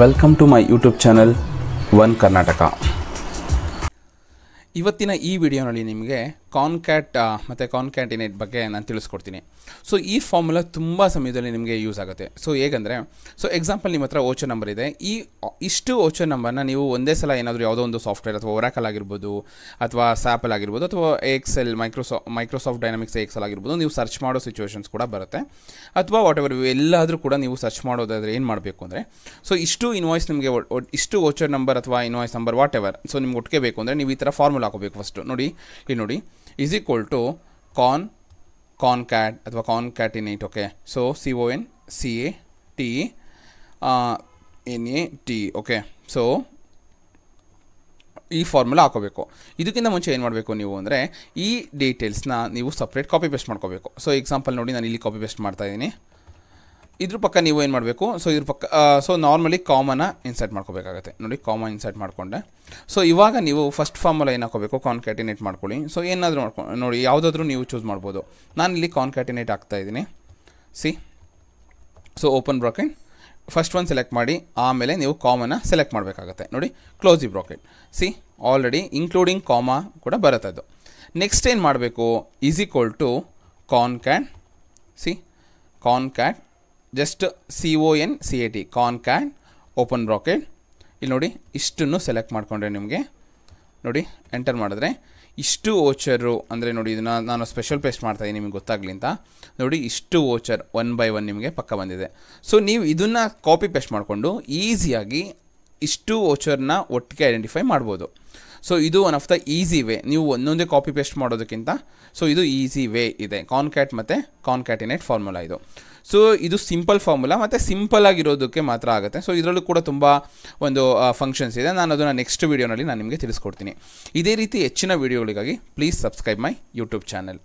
Welcome to my YouTube channel one Karnataka. ಇವತ್ತಿನ ಈ ವಿಡಿಯೋನಲ್ಲಿ ನಿಮಗೆ ಕಾನ್ಕ್ಯಾಟ್ ಮತ್ತು ಕಾನ್ಕ್ಯಾಟಿನೇಟ್ ಬಗ್ಗೆ ನಾನು ತಿಳಿಸ್ಕೊಡ್ತೀನಿ. ಸೊ ಈ ಫಾರ್ಮುಲಾ ತುಂಬ ಸಮಯದಲ್ಲಿ ನಿಮಗೆ ಯೂಸ್ ಆಗುತ್ತೆ. ಸೊ ಹೇಗಂದರೆ, ಸೊ ಎಕ್ಸಾಂಪಲ್ ನಿಮ್ಮ ಹತ್ರ ಓಚರ್ ನಂಬರ್ ಇದೆ. ಇಷ್ಟು ಓಚರ್ ನಂಬರ್ನ ನೀವು ಒಂದೇ ಸಲ ಏನಾದರೂ ಯಾವುದೋ ಒಂದು ಸಾಫ್ಟ್ವೇರ್ ಅಥವಾ ಒರಾಕಲ್ ಆಗಿರ್ಬೋದು ಅಥವಾ ಸ್ಯಾಪಲ್ ಆಗಿರ್ಬೋದು ಅಥವಾ ಎಕ್ಸೆಲ್ ಮೈಕ್ರೋಸಾಫ್ಟ್ ಡೈನಾಮಿಕ್ಸ್ ಎಕ್ಸೆಲ್ ಆಗಿರ್ಬೋದು, ನೀವು ಸರ್ಚ್ ಮಾಡೋ ಸಿಚುವೇಷನ್ಸ್ ಕೂಡ ಬರುತ್ತೆ. ಅಥವಾ ವಾಟ್ ಎವರ್ ಎಲ್ಲಾದರೂ ಕೂಡ ನೀವು ಸರ್ಚ್ ಮಾಡೋದಾದರೆ ಏನು ಮಾಡಬೇಕು ಅಂದರೆ, ಸೊ ಇಷ್ಟು ಇನ್ವಾಯ್ಸ್ ನಿಮಗೆ ಇಷ್ಟು ಓಚರ್ ನಂಬರ್ ಅಥವಾ invoice number what ever, so ನಿಮ್ಗೆ ಒಟ್ಟಿಗೆ ಬೇಕು ಅಂದರೆ ನೀವು ಈ ಥರ ಫಾರ್ಮುಲಾ ಹಾಕೋಬೇಕು. ಫಸ್ಟು ನೋಡಿ, ಇಲ್ಲಿ ನೋಡಿ, ಈಸ್ ಈಕ್ವಲ್ ಟು ಕಾನ್ಕ್ಯಾಟ್ ಅಥವಾ concatenate. Okay, so CONCATNAT. Okay, so ಈ ಫಾರ್ಮುಲಾ ಹಾಕೋಬೇಕು. ಇದಕ್ಕಿಂತ ಮುಂಚೆ ಏನು ಮಾಡಬೇಕು ನೀವು ಅಂದರೆ, ಈ ಡೀಟೇಲ್ಸ್ನ ನೀವು ಸಪ್ರೇಟ್ ಕಾಪಿ ಪೇಸ್ಟ್ ಮಾಡ್ಕೋಬೇಕು. ಸೊ ಎಕ್ಸಾಂಪಲ್ ನೋಡಿ, ನಾನು ಇಲ್ಲಿ ಕಾಪಿ ಪೇಸ್ಟ್ ಮಾಡ್ತಾಯಿದ್ದೀನಿ. ಇದ್ರ ಪಕ್ಕ ನೀವು ಏನು ಮಾಡಬೇಕು, ಸೊ ಇದ್ರ ಪಕ್ಕ ನಾರ್ಮಲಿ ಕಾಮನ್ನ ಇನ್ಸರ್ಟ್ ಮಾಡ್ಕೋಬೇಕಾಗತ್ತೆ. ನೋಡಿ, ಕಾಮನ್ ಇನ್ಸರ್ಟ್ ಮಾಡಿಕೊಂಡೆ. ಸೊ ಇವಾಗ ನೀವು ಫಸ್ಟ್ ಫಾರ್ಮುಲಾ ಏನು ಹಾಕೋಬೇಕು, ಕಾನ್ಕ್ಯಾಟಿನೇಟ್ ಮಾಡ್ಕೊಳ್ಳಿ. ಸೊ ಏನಾದರೂ ನೋಡಿ, ಯಾವುದಾದ್ರೂ ನೀವು ಚೂಸ್ ಮಾಡ್ಬೋದು. ನಾನು ಇಲ್ಲಿ ಕಾನ್ಕ್ಯಾಟಿನೇಟ್ ಆಗ್ತಾಯಿದ್ದೀನಿ. ಸೊ ಓಪನ್ ಬ್ರಾಕೆಟ್ ಫಸ್ಟ್ ಒಂದು ಸೆಲೆಕ್ಟ್ ಮಾಡಿ, ಆಮೇಲೆ ನೀವು ಕಾಮನ್ನ ಸೆಲೆಕ್ಟ್ ಮಾಡಬೇಕಾಗತ್ತೆ. ನೋಡಿ, close the bracket. Already including comma ಕೂಡ ಬರುತ್ತೆ ಅದು. ನೆಕ್ಸ್ಟ್ ಏನು ಮಾಡಬೇಕು, is equal to concat. Concat just CONCAT concat open bracket. ಇಲ್ಲಿ ನೋಡಿ, ಇಷ್ಟನ್ನು ಸೆಲೆಕ್ಟ್ ಮಾಡಿಕೊಂಡ್ರೆ ನಿಮಗೆ ನೋಡಿ ಎಂಟರ್ ಮಾಡಿದ್ರೆ ಇಷ್ಟು ಓಚರು ಅಂದರೆ ನೋಡಿ, ಇದನ್ನು ನಾನು ಸ್ಪೆಷಲ್ ಪೇಸ್ಟ್ ಮಾಡ್ತಾಯಿದ್ದೀನಿ ನಿಮಗೆ ಗೊತ್ತಾಗಲಿ ಅಂತ. ನೋಡಿ, ಇಷ್ಟು ಓಚರ್ 1 by 1 ನಿಮಗೆ ಪಕ್ಕ ಬಂದಿದೆ. ಸೊ ನೀವು ಇದನ್ನು ಕಾಪಿ ಪೇಸ್ಟ್ ಮಾಡಿಕೊಂಡು ಈಸಿಯಾಗಿ ಇಷ್ಟು ಓಚರ್ನ ಒಟ್ಟಿಗೆ ಐಡೆಂಟಿಫೈ ಮಾಡ್ಬೋದು. ಸೊ ಇದು one of the easy way, ನೀವು ಒಂದೊಂದೇ ಕಾಪಿ ಪೇಸ್ಟ್ ಮಾಡೋದಕ್ಕಿಂತ. ಸೊ ಇದು ಈಸಿ ವೇ ಇದೆ, ಕಾನ್ಕ್ಯಾಟ್ ಮತ್ತು ಕಾನ್ಕ್ಯಾಟಿನೇಟ್ ಫಾರ್ಮುಲಾ ಇದು. ಸೊ ಇದು ಸಿಂಪಲ್ ಫಾರ್ಮುಲಾ ಮತ್ತು ಸಿಂಪಲ್ ಆಗಿರೋದಕ್ಕೆ ಮಾತ್ರ ಆಗುತ್ತೆ. ಸೊ ಇದರಲ್ಲೂ ಕೂಡ ತುಂಬ ಒಂದು ಫಂಕ್ಷನ್ಸ್ ಇದೆ. ನಾನು ಅದನ್ನು ನೆಕ್ಸ್ಟ್ ವೀಡಿಯೋನಲ್ಲಿ ನಾನು ನಿಮಗೆ ತಿಳಿಸ್ಕೊಡ್ತೀನಿ. ಇದೇ ರೀತಿ ಹೆಚ್ಚಿನ ವೀಡಿಯೋಗಳಿಗಾಗಿ please subscribe my YouTube channel.